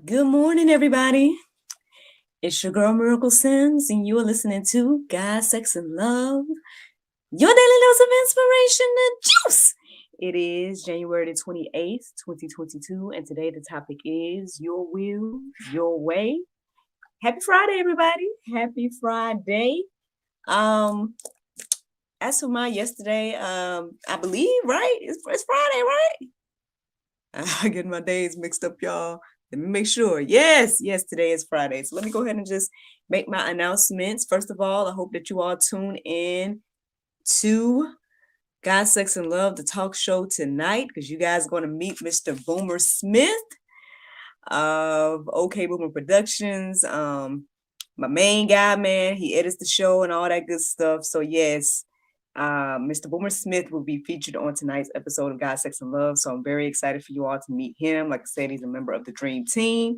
Good morning, everybody. It's your girl Miracle Sims, and you are listening to God, Sex, and Love, your daily dose of inspiration and juice. It is January the 28th, 2022, and today the topic is Your Will, Your Way. Happy Friday, everybody. Happy Friday. Um, as for my yesterday, I believe, right? It's Friday, right? I get my days mixed up, y'all. Let me make sure. Yes, today is Friday. So let me go ahead and just make my announcements. First of all, I hope that you all tune in to God, Sex, and Love, the talk show tonight, because you guys are going to meet Mr. Boomer Smith of OK Boomer Productions. My main guy, man, he edits the show and all that good stuff. So yes, Mr. Boomer Smith will be featured on tonight's episode of God, Sex, and Love. So I'm very excited for you all to meet him. Like I said, he's a member of the Dream Team.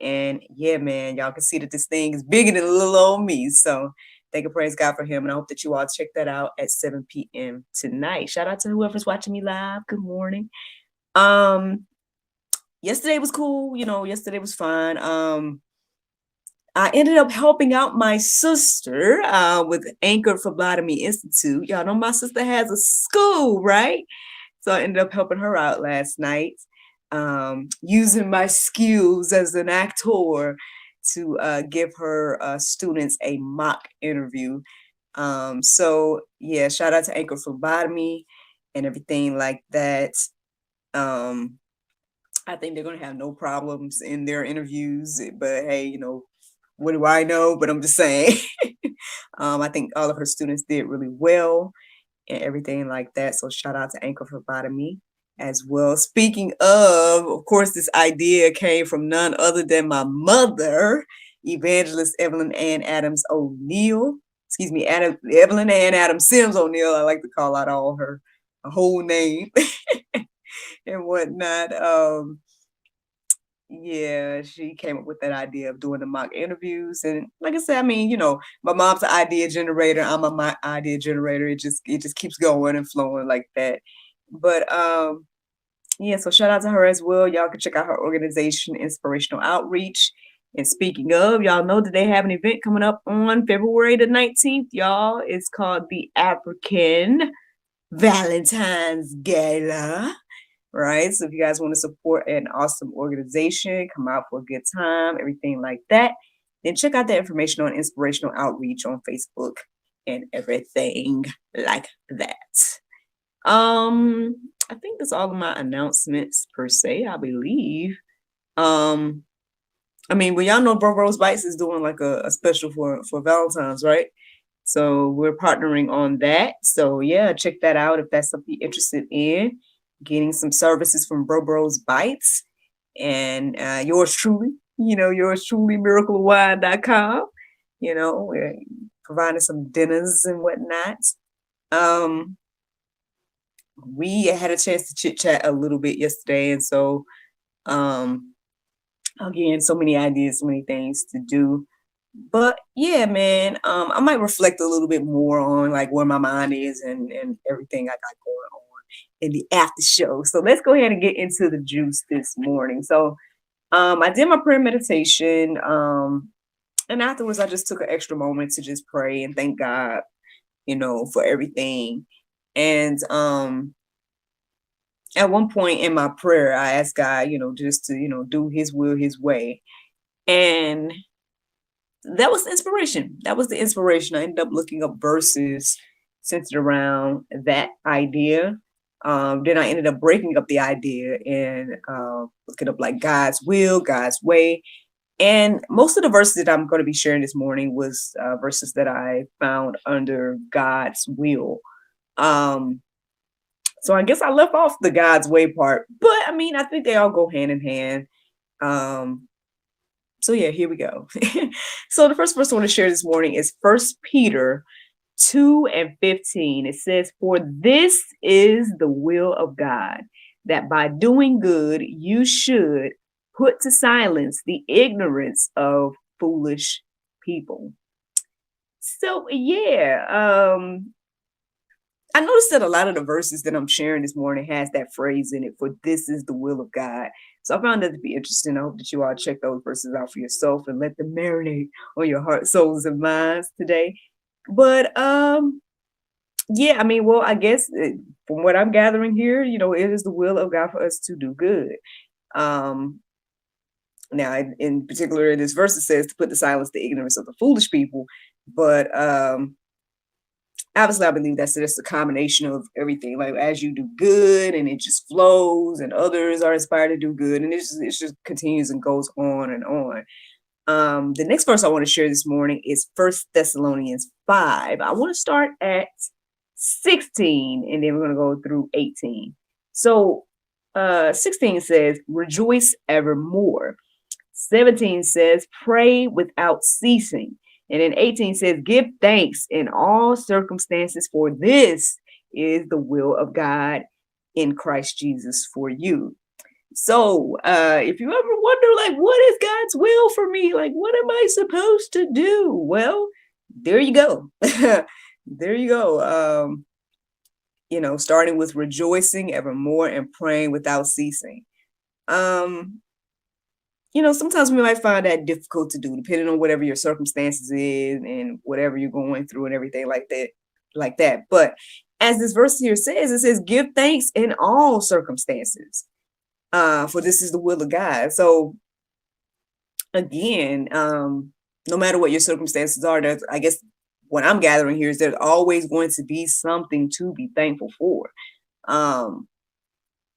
And yeah, man, y'all can see that this thing is bigger than little old me. So thank and praise God for him. And I hope that you all check that out at 7 p.m. tonight. Shout out to whoever's watching me live. Good morning. Yesterday was cool. Yesterday was fun. I ended up helping out my sister with Anchor Phlebotomy Institute. Y'all know my sister has a school, right? So I ended up helping her out last night, using my skills as an actor to give her students a mock interview. So yeah, shout out to Anchor Phlebotomy and everything like that. I think they're going to have no problems in their interviews, but hey, what do I know? But I'm just saying. I think all of her students did really well and everything like that. So shout out to Anchor Phlebotomy as well. Speaking of course, this idea came from none other than my mother, Evangelist Evelyn Ann Adams O'Neill. Excuse me, Evelyn Ann Adams Sims O'Neill. I like to call out all her whole name and whatnot. Yeah, she came up with that idea of doing the mock interviews. And like I said, I mean, my mom's an idea generator. I'm my idea generator. It just keeps going and flowing like that. But yeah, so shout out to her as well. Y'all can check out her organization, Inspirational Outreach. And speaking of, y'all know that they have an event coming up on February the 19th, y'all. It's called the African Valentine's Gala. Right. So if you guys want to support an awesome organization, come out for a good time, everything like that, then check out the information on Inspirational Outreach on Facebook and everything like that. I think that's all of my announcements per se, I believe. I mean, well, y'all know Bro Rose Bites is doing like a special for Valentine's, right? So we're partnering on that. So yeah, check that out if that's something you're interested in. Getting some services from Bros Bites and yours truly, miraclewine.com. We're providing some dinners and whatnot. We had a chance to chit chat a little bit yesterday, and so again, so many ideas, so many things to do. But yeah, man, I might reflect a little bit more on like where my mind is and everything I got going on in the after show. So let's go ahead and get into the juice this morning. So I did my prayer meditation. And afterwards I just took an extra moment to just pray and thank God, for everything. And at one point in my prayer, I asked God, just to, do his will, his way. And that was the inspiration. That was the inspiration. I ended up looking up verses centered around that idea. Then I ended up breaking up the idea and looking up like God's will, God's way. And most of the verses that I'm going to be sharing this morning was verses that I found under God's will. So I guess I left off the God's way part, but I mean, I think they all go hand in hand. So yeah, here we go. So the first verse I want to share this morning is 1 Peter 2:15. It says, "For this is the will of God, that by doing good you should put to silence the ignorance of foolish people." So yeah, I noticed that a lot of the verses that I'm sharing this morning has that phrase in it, for this is the will of God. So I found that to be interesting. I hope that you all check those verses out for yourself and let them marinate on your heart, souls, and minds today. But yeah, I mean, well, I guess from what I'm gathering here, it is the will of God for us to do good. Um, Now, in particular, in this verse, it says to put to silence the ignorance of the foolish people. But obviously, I believe that's just a combination of everything. Like as you do good, and it just flows, and others are inspired to do good, and it just continues and goes on and on. The next verse I want to share this morning is 1 Thessalonians 5. I want to start at 16, and then we're going to go through 18. So 16 says, rejoice evermore. 17 says, pray without ceasing. And then 18 says, give thanks in all circumstances, for this is the will of God in Christ Jesus for you. So if you ever wonder, like, what is God's will for me? Like, what am I supposed to do? Well, there you go. There you go. Starting with rejoicing evermore and praying without ceasing. Sometimes we might find that difficult to do, depending on whatever your circumstances is and whatever you're going through and everything like that. But as this verse here says, it says, give thanks in all circumstances, for this is the will of God. So again, no matter what your circumstances are, I guess what I'm gathering here is there's always going to be something to be thankful for.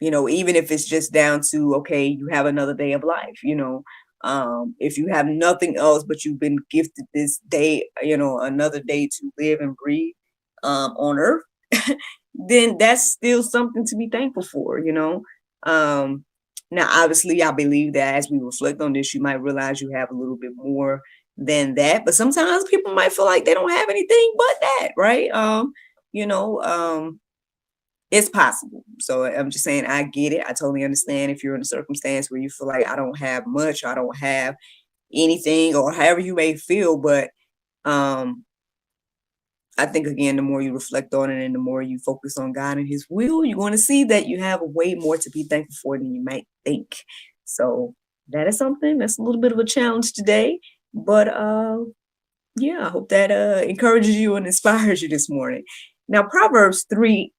Even if it's just down to, okay, you have another day of life, if you have nothing else, but you've been gifted this day, another day to live and breathe on earth, then that's still something to be thankful for. Now, obviously, I believe that as we reflect on this, you might realize you have a little bit more than that, but sometimes people might feel like they don't have anything but that, right? It's possible. So I'm just saying, I get it. I totally understand if you're in a circumstance where you feel like I don't have much, I don't have anything, or however you may feel. But I think, again, the more you reflect on it and the more you focus on God and his will, you're going to see that you have way more to be thankful for than you might think. So that is something that's a little bit of a challenge today. But yeah, I hope that encourages you and inspires you this morning. Now, Proverbs 3:5-6,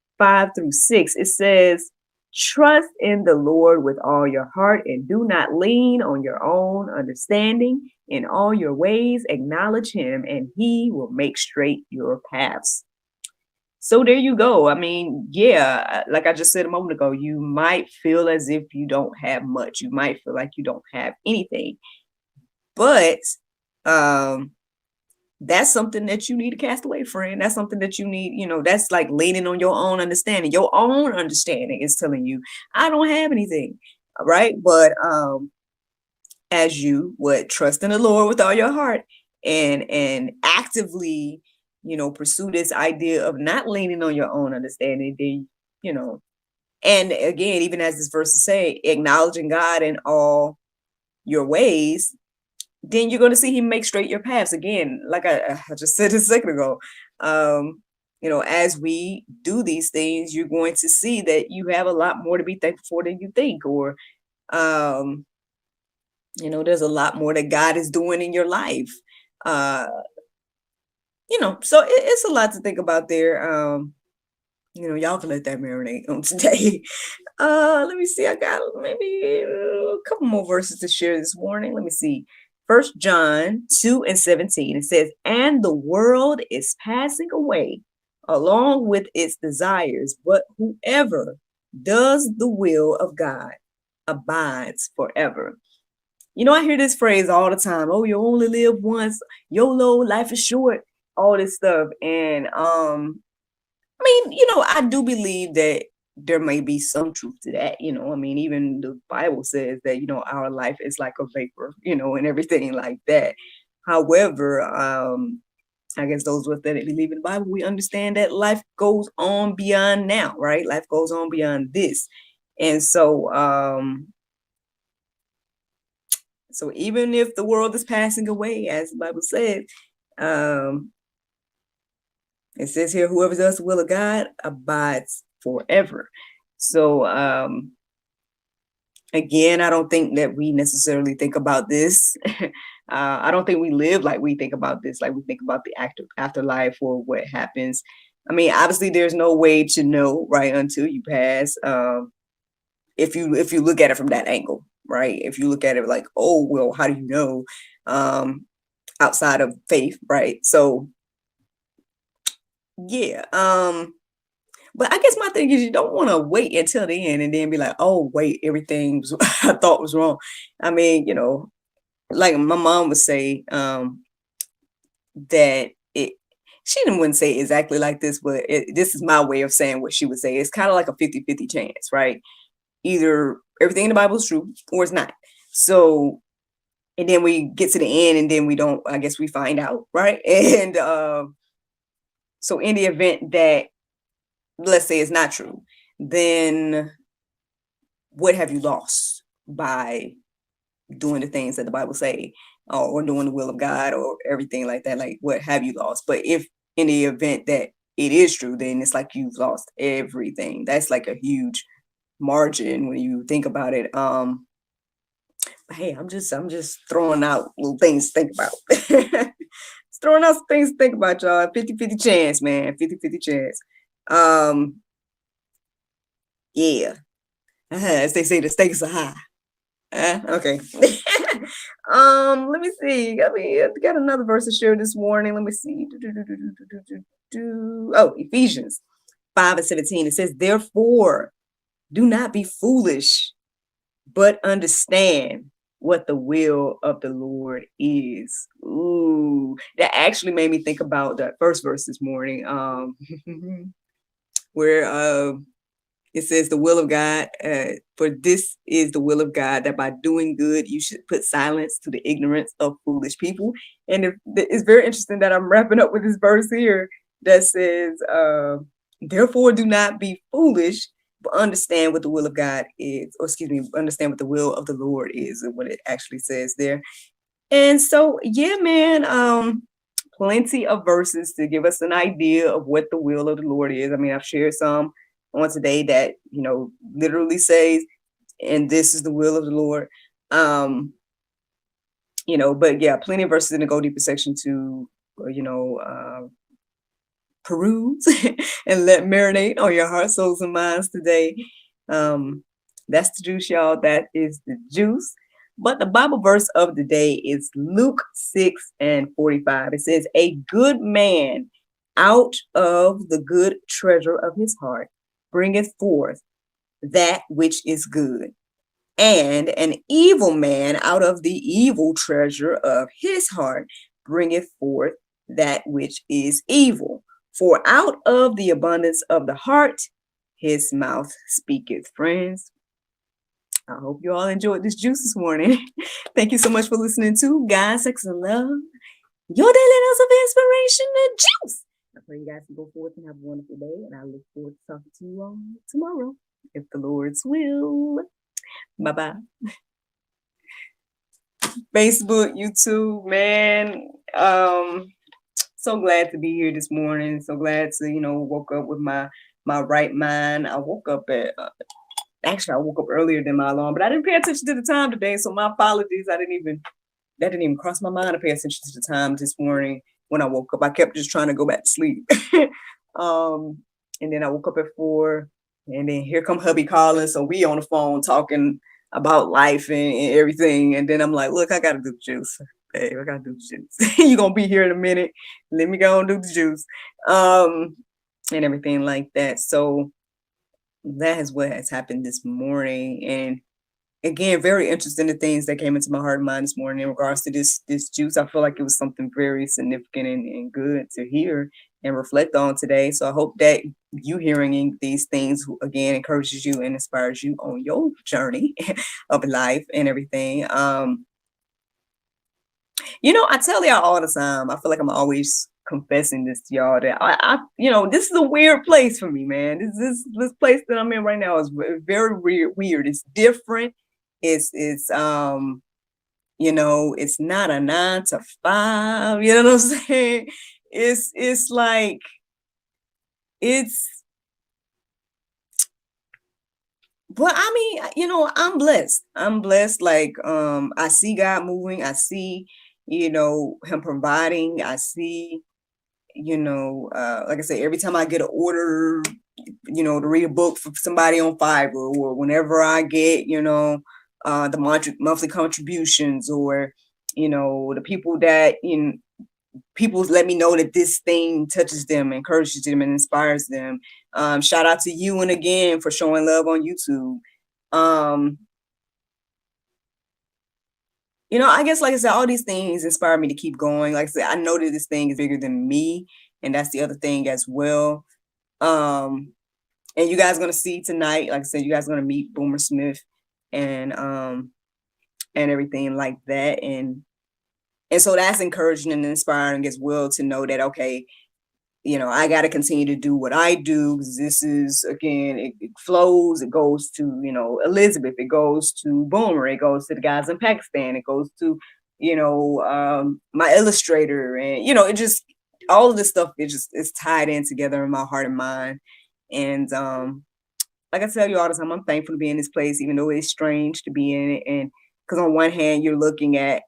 it says, trust in the Lord with all your heart and do not lean on your own understanding. In all your ways, acknowledge him and he will make straight your paths. So there you go. I mean, yeah, like I just said a moment ago, you might feel as if you don't have much. You might feel like you don't have anything. But that's something that you need to cast away, friend. That's something that you need, that's like leaning on your own understanding. Your own understanding is telling you, I don't have anything. Right. But as you would trust in the Lord with all your heart and actively, pursue this idea of not leaning on your own understanding, then, and again, even as this verse is saying, acknowledging God in all your ways, then you're going to see him make straight your paths. Again, like I just said a second ago, as we do these things, you're going to see that you have a lot more to be thankful for than you think, or, there's a lot more that God is doing in your life. So it's a lot to think about there. Y'all can let that marinate on today. Let me see. I got maybe a couple more verses to share this morning. Let me see. 1 John 2:17. It says, and the world is passing away along with its desires, but whoever does the will of God abides forever. I hear this phrase all the time. Oh, you only live once. YOLO, life is short. All this stuff. And I do believe that there may be some truth to that. Even the Bible says that, our life is like a vapor, and everything like that. However, I guess those of us that believe in the Bible, we understand that life goes on beyond now, right? Life goes on beyond this. And so, so even if the world is passing away, as the Bible said, It says here, whoever does the will of God abides forever. So again, I don't think that we necessarily think about this. I don't think we live like we think about this, like we think about the afterlife or what happens. I mean, obviously, there's no way to know, right, until you pass. If you look at it from that angle, right? If you look at it like, oh, well, how do you know? Outside of faith, right? So yeah. But I guess my thing is you don't want to wait until the end and then be like, oh, wait, everything was, I thought was wrong. I mean, like my mom would say, that she wouldn't say exactly like this, but this is my way of saying what she would say. It's kind of like a 50-50 chance, right? Either everything in the Bible is true or it's not. So, and then we get to the end and then we don't, I guess we find out, right? And so in the event that, let's say it's not true, then what have you lost by doing the things that the Bible say, or doing the will of God or everything like that? Like, what have you lost? But if in the event that it is true, then it's like you've lost everything. That's like a huge margin when you think about it. Hey, I'm just throwing out little things to think about. Just throwing out some things to think about, y'all. 50-50 chance, man. 50-50 chance. Yeah. As they say, the stakes are high. Okay. Let me see. I got another verse to share this morning. Let me see. Oh, Ephesians 5:17. It says, therefore, do not be foolish, but understand what the will of the Lord is. Ooh, that actually made me think about that first verse this morning. Where it says the will of God, for this is the will of God, that by doing good, you should put silence to the ignorance of foolish people. And it's very interesting that I'm wrapping up with this verse here that says, therefore, do not be foolish, but understand what the will of God is, or excuse me, understand what the will of the Lord is, and what it actually says there. And so, yeah, man, plenty of verses to give us an idea of what the will of the Lord is. I mean, I've shared some on today that, literally says, and this is the will of the Lord. But yeah, plenty of verses in the Go Deeper section to, peruse and let marinate on your heart, souls, and minds today. That's the juice, y'all. That is the juice. But the Bible verse of the day is Luke 6:45. It says, a good man out of the good treasure of his heart bringeth forth that which is good. And an evil man out of the evil treasure of his heart bringeth forth that which is evil. For out of the abundance of the heart, his mouth speaketh. Friends, I hope you all enjoyed this juice this morning. Thank you so much for listening to God, Sex, and Love, your daily dose of inspiration and juice. I pray you guys can go forth and have a wonderful day, and I look forward to talking to you all tomorrow, if the Lord's will. Bye-bye. Facebook, YouTube, man. So glad to be here this morning. So glad to, woke up with my right mind. I woke up at actually I woke up earlier than my alarm, but I didn't pay attention to the time today. So my apologies. That didn't even cross my mind to pay attention to the time this morning when I woke up. I kept just trying to go back to sleep. And then I woke up at 4, and then here come hubby calling. So we on the phone talking about life and everything. And then I'm like, look, I got to do the juice. Hey, I got to do the juice. You're going to be here in a minute. Let me go and do the juice. And everything like that. So that is what has happened this morning. And again, very interesting, the things that came into my heart and mind this morning in regards to this juice. I feel like it was something very significant and good to hear and reflect on today. So I hope that you hearing these things, again, encourages you and inspires you on your journey of life and everything. I tell y'all all the time, I feel like I'm always confessing this to y'all, that I this is a weird place for me, man. This place that I'm in right now is very weird. It's different. It's it's not a 9 to 5, you know what I'm saying? It's like it's, but I mean, I'm blessed. I'm blessed. Like, I see God moving. I see, him providing. I see, like I said, every time I get an order, to read a book for somebody on Fiverr, or whenever I get, the monthly contributions, or, the people that, people let me know that this thing touches them, encourages them, and inspires them. Shout out to you, and again, for showing love on YouTube. Um, I guess, like I said, all these things inspire me to keep going. Like I said, I know that this thing is bigger than me, and that's the other thing as well. Um, and you guys are gonna see tonight, like I said, you guys are gonna meet Boomer Smith, and everything like that, and so that's encouraging and inspiring as well, to know that, okay, I got to continue to do what I do, because this is, again, it flows, it goes to, Elizabeth, it goes to Boomer, it goes to the guys in Pakistan, it goes to, my illustrator, and, it just, all of this stuff, it's tied in together in my heart and mind. And like I tell you all the time, I'm thankful to be in this place, even though it's strange to be in it. And because on one hand, you're looking at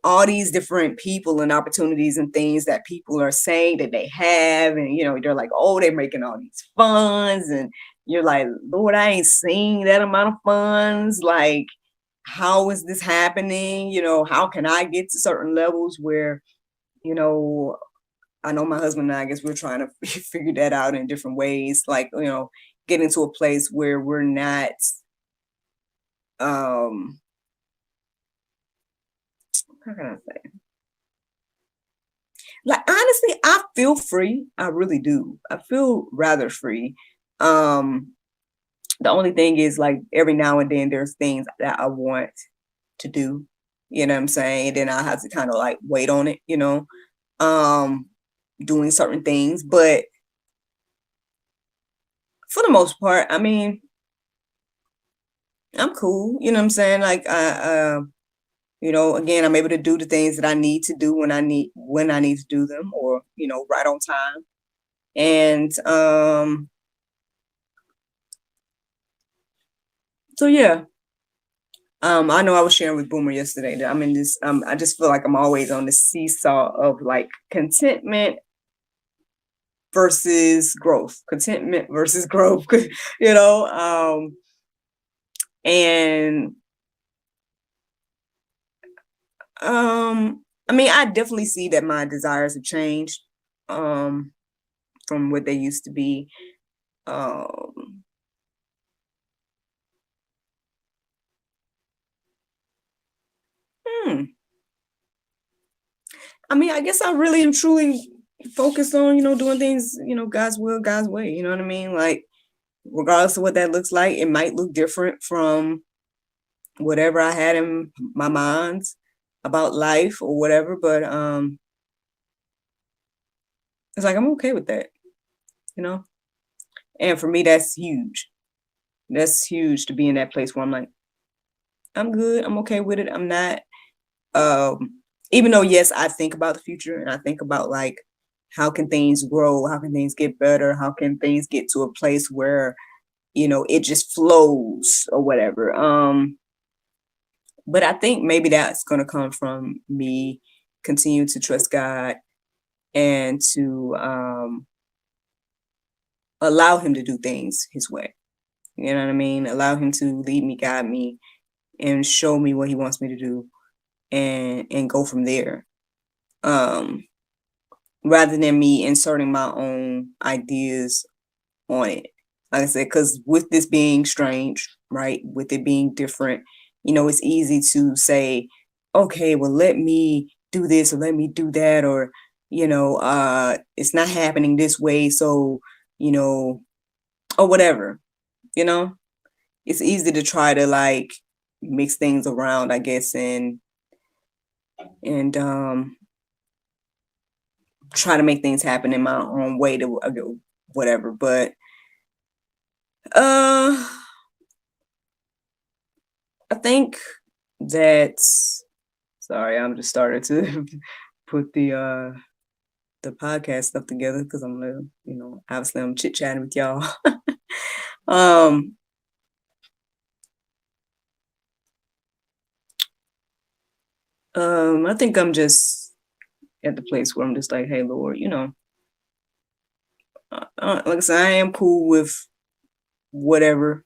all these different people and opportunities and things that people are saying that they have, and they're like, oh, they're making all these funds, and you're like, Lord, I ain't seen that amount of funds. Like, how is this happening? How can I get to certain levels where, I know my husband and I guess we're trying to figure that out in different ways, like, getting to a place where we're not how can I say? Like, honestly, I feel free. I really do. I feel rather free. The only thing is, like, every now and then there's things that I want to do. You know what I'm saying? And then I have to kind of like wait on it, doing certain things. But for the most part, I mean, I'm cool. You know what I'm saying? Like, again, I'm able to do the things that I need to do when I need to do them, or, right on time. And so yeah. I know I was sharing with Boomer yesterday that I'm in this, I just feel like I'm always on the seesaw of, like, contentment versus growth, contentment versus growth, you know, and I mean, I definitely see that my desires have changed from what they used to be. Um, hmm. I mean, I guess I really and truly focused on, doing things, God's will, God's way. You know what I mean? Like, regardless of what that looks like, it might look different from whatever I had in my mind about life or whatever, but it's like, I'm okay with that, you know? And for me, that's huge. That's huge, to be in that place where I'm like, I'm good, I'm okay with it. I'm not, even though, yes, I think about the future, and I think about, like, how can things grow? How can things get better? How can things get to a place where, it just flows or whatever. But I think maybe that's going to come from me continue to trust God, and to allow him to do things his way. You know what I mean? Allow him to lead me, guide me, and show me what he wants me to do, and go from there. Um, Rather than me inserting my own ideas on it. Like I said, because with this being strange, right? With it being different, it's easy to say, okay, well, let me do this, or let me do that, or, it's not happening this way. So, or whatever, you know, it's easy to try to, like, mix things around, I guess, and try to make things happen in my own way to whatever. But uh I think that, sorry, I'm just starting to put the the podcast stuff together because I'm gonna, obviously I'm chit chatting with y'all. um, I think I'm just at the place where I'm just like, hey, Lord, like I said, I am cool with whatever.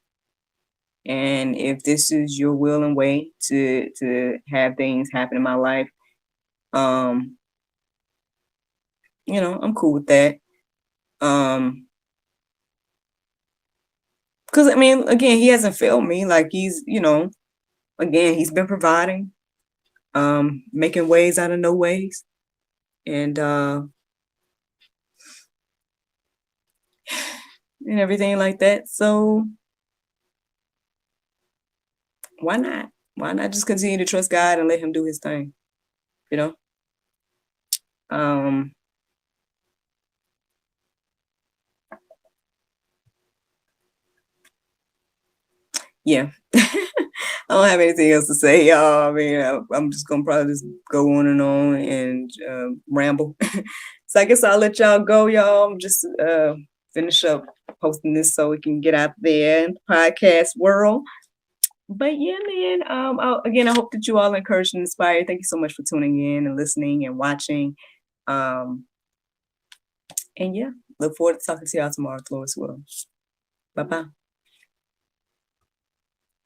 And if this is your will and way to have things happen in my life, um, I'm cool with that. Because I mean, again, he hasn't failed me. Like he's, again, he's been providing, making ways out of no ways, and everything like that. So why not? Why not just continue to trust God and let him do his thing? You know? Um, yeah. I don't have anything else to say, y'all. I mean, I'm just gonna probably just go on and ramble. So I guess I'll let y'all go, y'all. Just finish up posting this so we can get out there in the podcast world. But yeah, man. Again, I hope that you all are encouraged and inspired. Thank you so much for tuning in and listening and watching. And yeah, look forward to talking to y'all tomorrow, Lord's will. Bye bye.